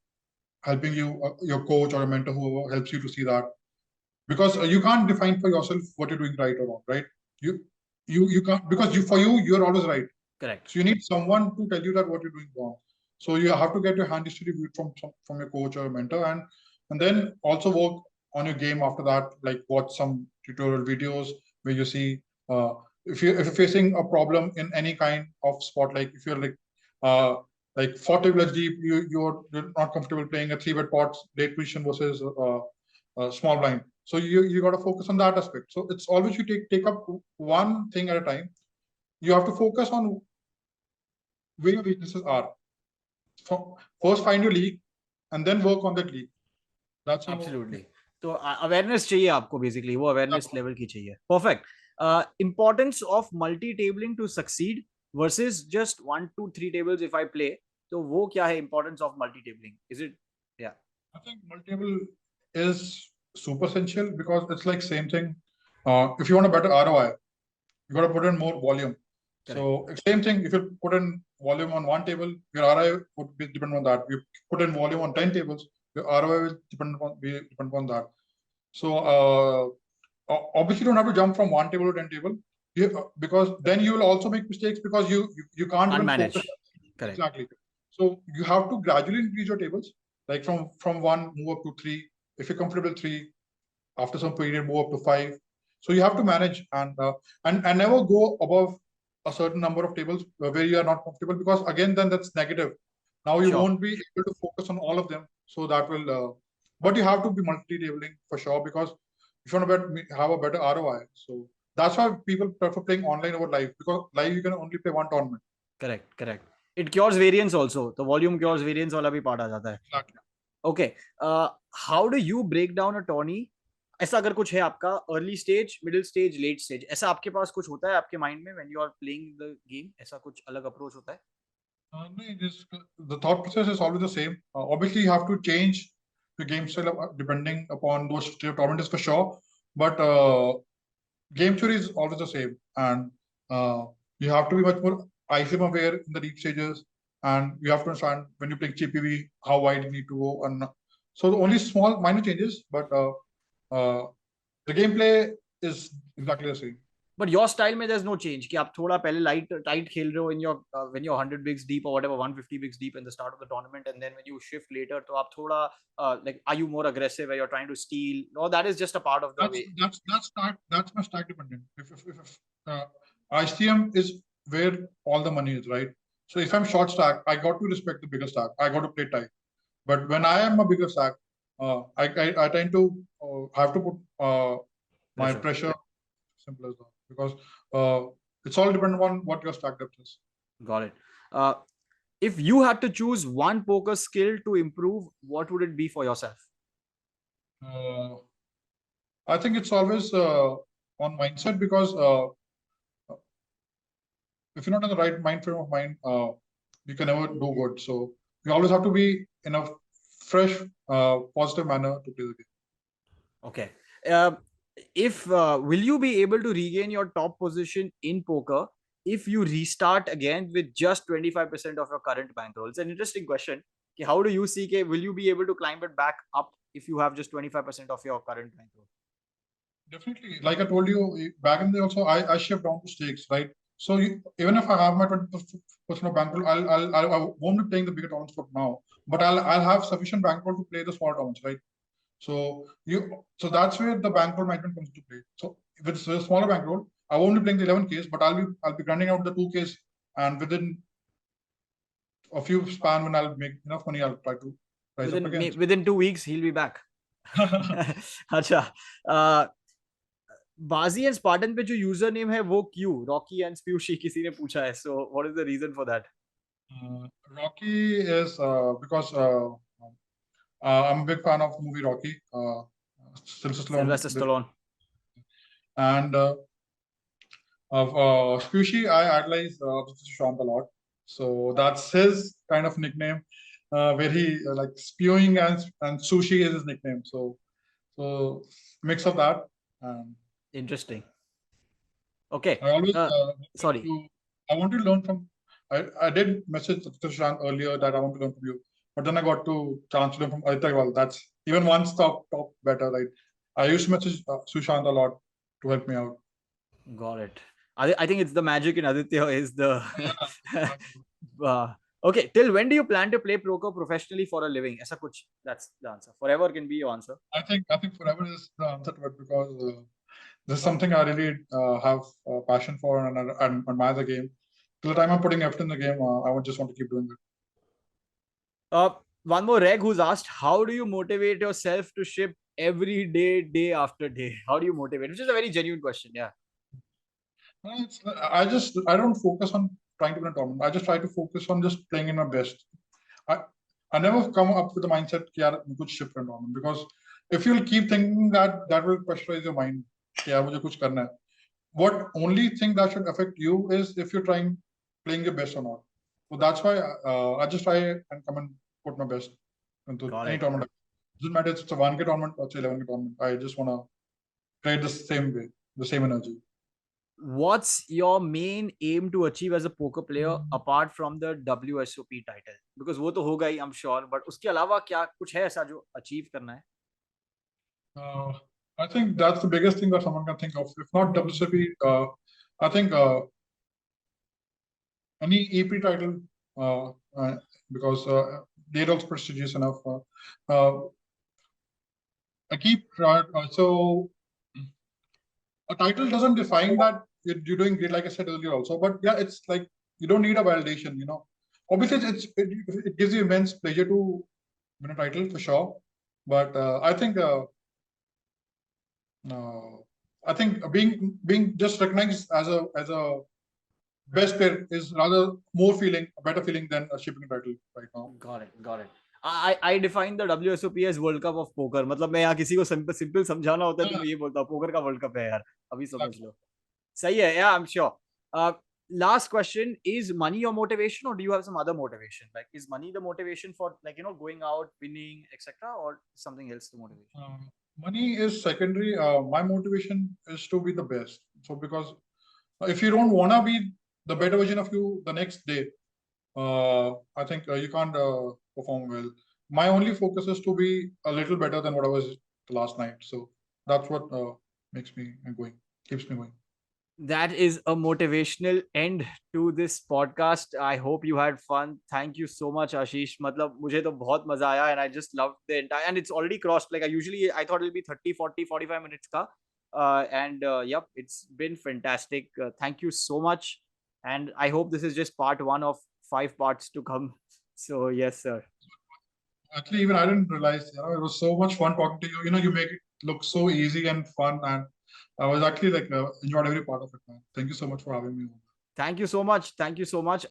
helping you, your coach or a mentor, whoever helps you to see that, because you can't define for yourself what you're doing right or wrong, right? You can't, because you're always right. Correct. So you need someone to tell you that what you're doing wrong. So you have to get your hand history viewed from your coach or mentor, and then also work on your game after that. Like watch some tutorial videos where you see if you're facing a problem in any kind of sport, like if you're uh, like 40 plus deep, you're not comfortable playing a 3-bet pot late position versus small blind. So you got to focus on that aspect. So it's always you take up one thing at a time. You have to focus on where your weaknesses are. First find your league and then work on that league. That's how. Absolutely. तो awareness चाहिए आपको, basically वो awareness level की चाहिए. Perfect. Importance of multi tabling to succeed versus just 1 2 3 tables if I play. तो वो क्या है importance of multi-tabling? Is it? Yeah. I think multi-table is super essential because it's like same thing. If you want a better ROI, you got to put in more volume. Correct. So same thing. If you put in volume on one table, your ROI would be depend on that. You put in volume on 10 tables, your ROI will depend on that. So obviously, you don't have to jump from one table to 10 table, because then you will also make mistakes because you can't even focus. Correct. Exactly. So you have to gradually increase your tables, like from one move up to three. If you're comfortable three, after some period move up to five. So you have to manage and never go above a certain number of tables where you are not comfortable, because again then that's negative. Now you won't be able to focus on all of them. So that will, but you have to be multi-tabling for sure, because if you want to have a better ROI. So that's why people prefer playing online over live, because live you can only play one tournament. Correct. It cures variance also. The volume cures variance वाला भी part आ जाता है. Exactly. Okay. How do you break down a tourney? ऐसा अगर कुछ है आपका early stage, middle stage, late stage, ऐसा आपके पास कुछ होता है आपके माइंड में when you are playing the game? ऐसा कुछ अलग अप्रोच होता है? The thought process is always the same. Obviously, you have to change the game style depending upon those tournaments for sure. But game theory is always the same, and you have to be much more ISM aware in the deep stages, and you have to understand when you play GPV how wide you need to go, and so the only small minor changes, but the gameplay is exactly the same. But your style में there's no change कि आप थोड़ा पहले light tight खेल रहे हो in your when you're 100 bigs deep or whatever 150 bigs deep in the start of the tournament, and then when you shift later तो आप थोड़ा like are you more aggressive where you're trying to steal? No, that is just a part of the way. That's my stack dependent. If ICM is where all the money is, right? So if I'm short stack, I got to respect the bigger stack. I got to play tight. But when I am a bigger stack, I tend to have to put my pressure. Simple as that, because it's all dependent on what your stack depth is. Got it. If you had to choose one poker skill to improve, what would it be for yourself? I think it's always on mindset, because if you're not in the right mind frame of mind, you can never do good. So you always have to be in a fresh, positive manner to play the game. Okay. If will you be able to regain your top position in poker if you restart again with just 25% of your current bankroll? It's an interesting question. How do you see will you be able to climb it back up if you have just 25% of your current bankroll? Definitely. Like I told you back in the also, I shift down to stakes, right? So even if I have my 20% of bankroll, I won't be playing the bigger tournaments for now, but I'll have sufficient bankroll to play the small tournaments, right? So that's where the bankroll management comes to play. So with a smaller bankroll, I won't be playing the 11Ks, but I'll be grinding out the 2Ks, and within a few span when I'll make enough money, I'll try to rise up again. Within 2 weeks, he'll be back. अच्छा. बाजी and Spartan पे जो user name है वो क्यों Rocky and स्प्यूशी किसी ने पूछा है, so what is the reason for that? Rocky is because I'm a big fan of the movie Rocky, Sylvester Stallone. And of Spushy, I idolize Sushant a lot. So that's his kind of nickname, where he like spewing and sushi is his nickname. So mix of that. Interesting. Okay. I always sorry. I want to learn from. I did message Sushant earlier that I want to learn from you, but then I got to chance to learn from Aditya Agarwal. That's even one top better, right? I used to message Sushant a lot to help me out. Got it. I think it's the magic in Aditya is the. Okay, till when do you plan to play poker professionally for a living? Aisa kuch, that's the answer. Forever can be your answer. I think forever is the answer to it, because this is something I really have passion for, and admire the game. Till the time I'm putting effort in the game, I would just want to keep doing it. One more reg who's asked, how do you motivate yourself to ship every day, day after day? How do you motivate? Which is a very genuine question. Yeah. I don't focus on trying to win a tournament. I just try to focus on just playing in my best. I never come up with the mindset that I could ship a tournament, because if you'll keep thinking that will pressurize your mind. Yeah, mujhe kuch karna hai. What only thing that should affect you is if you're playing your best or not. So that's why I just try and come and put my best into Got any it. tournament. Doesn't matter if it's a 1K tournament or it's 11K tournament. I just want to create the same way, the same energy. What's your main aim to achieve as a poker player apart from the WSOP title? Because वो तो होगा ही, I'm sure. But उसके अलावा क्या कुछ है ऐसा जो achieve करना है? I think that's the biggest thing that someone can think of. If not WCP, I think any EP title, because they're also prestigious enough. I keep so a title doesn't define that you're doing great, like I said earlier also. But yeah, it's like you don't need a validation, you know. Obviously, it gives you immense pleasure to win a title for sure. But I think being just recognized as a best player is rather more feeling, a better feeling than a shipping title right now. Got it, got it. I define the WSOP as World Cup of Poker. मतलब मैं यहाँ किसी को simple समझाना होता है तो मैं ये बोलता हूँ पोकर का वर्ल्ड कप है यार, अभी समझ लो. सही है, yeah, I'm sure. Last question, is money your motivation or do you have some other motivation? Like, is money the motivation for, like, you know, going out, winning, etc., or something else the motivation? Money is secondary. My motivation is to be the best. So because if you don't want to be the better version of you the next day, I think you can't perform well. My only focus is to be a little better than what I was last night. So that's what makes me going, keeps me going. That is a motivational end to this podcast. I hope you had fun. Thank you so much, Ashish. मतलब मुझे तो बहुत मजा आया and I just loved the entire, and it's already crossed, like I thought it'll be 30, 40, 45 minutes ka. And yep, it's been fantastic. Thank you so much. And I hope this is just part one of 5 parts to come. So yes, sir. Actually, even I didn't realize, you know, it was so much fun talking to you. You know, you make it look so easy and fun, and I was actually like enjoyed every part of it, man. Thank you so much for having me. Thank you so much. Thank you so much.